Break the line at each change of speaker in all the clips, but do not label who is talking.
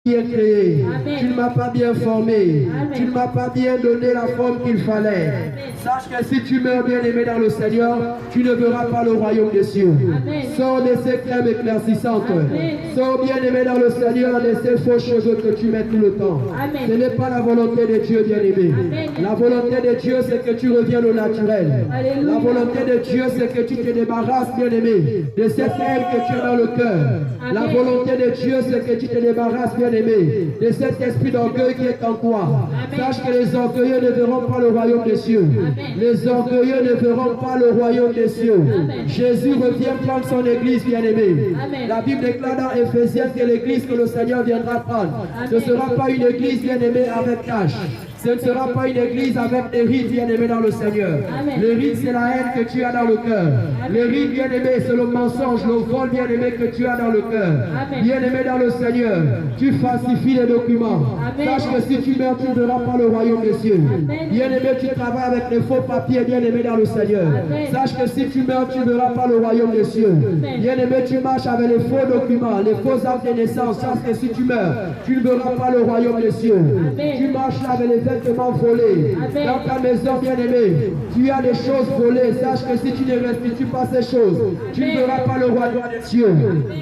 bien créé,
Amen.
tu ne m'as pas bien formé,
Amen.
tu ne m'as pas bien donné la forme qu'il fallait. Sache que si tu meurs bien aimé dans le Seigneur, tu ne verras pas le royaume des cieux.
Amen.
Sors de ces crèmes éclaircissantes.
Amen.
Sors bien aimé dans le Seigneur de ces faux cheveux que tu mets tout le temps.
Amen.
Ce n'est pas la volonté de Dieu bien aimé.
Amen.
La volonté de Dieu c'est que tu reviennes au naturel.
Alléluia.
La volonté de Dieu c'est que tu te débarrasses bien aimé de cette haine que tu as dans le cœur. La
Amen.
volonté de Dieu c'est que tu te débarrasses bien aimé de cet esprit d'orgueil qui est en toi. Sache que les orgueilleux ne verront pas le royaume des cieux. Les orgueilleux ne verront pas le royaume des cieux. Jésus revient prendre son église bien aimé.
Amen.
La Bible déclare dans Éphésiens que l'église que le Seigneur viendra prendre, ce ne sera pas une église bien aimée avec tâche. Ce ne sera pas une église avec des rites bien-aimés dans le Seigneur.
Amen.
Les rites, c'est la haine que tu as dans le cœur. Les rites bien-aimés, c'est le mensonge, le vol bien-aimé que tu as dans le cœur.
Amen.
Bien-aimé dans le Seigneur, tu falsifies les documents.
Amen.
Sache que si tu meurs, tu ne verras pas le royaume des cieux.
Amen.
Bien-aimé, tu travailles avec les faux papiers bien-aimés dans le Seigneur.
Amen.
Sache que si tu meurs, tu ne verras pas le royaume des cieux.
Amen.
Bien-aimé, tu marches avec les faux documents, les faux actes de naissance. Sache que si tu meurs, tu ne verras pas le royaume des cieux.
Amen.
Tu marches avec les vêtements volés.
Amen.
Dans ta maison bien-aimée, tu as des choses volées. Sache que si tu ne restitues pas ces choses, tu ne verras pas le royaume des cieux.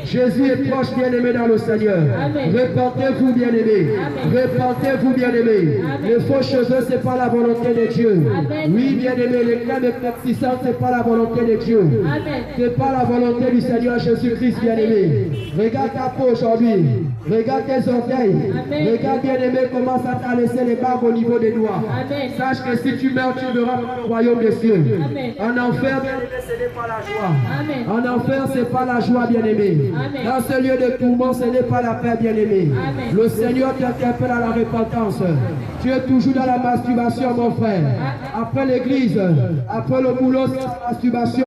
Jésus est proche bien-aimé dans le Seigneur.
Amen.
Repentez-vous bien-aimé.
Amen.
Repentez-vous bien-aimé.
Amen.
Les faux cheveux, ce n'est pas la volonté de Dieu.
Amen.
Oui, bien-aimé, les crèmes éclaircissantes, ce n'est pas la volonté de Dieu.
Amen.
Ce n'est pas la volonté du Seigneur Jésus-Christ bien-aimé. Regarde ta peau aujourd'hui. Regarde tes orteils.
Amen.
Regarde bien-aimé comment ça t'a laissé les barbes au niveau des doigts.
Amen.
Sache que si tu meurs, tu verras le royaume des cieux.
Amen.
En enfer, bien-aimé, ce n'est pas la joie.
Amen.
En enfer, ce n'est pas la joie, bien-aimé.
Amen.
Dans ce lieu de tourment, ce n'est pas la paix, bien-aimé.
Amen.
Le Seigneur t'interpelle à la repentance. Tu es toujours dans la masturbation, mon frère. Après l'église, après le boulot, c'est la masturbation.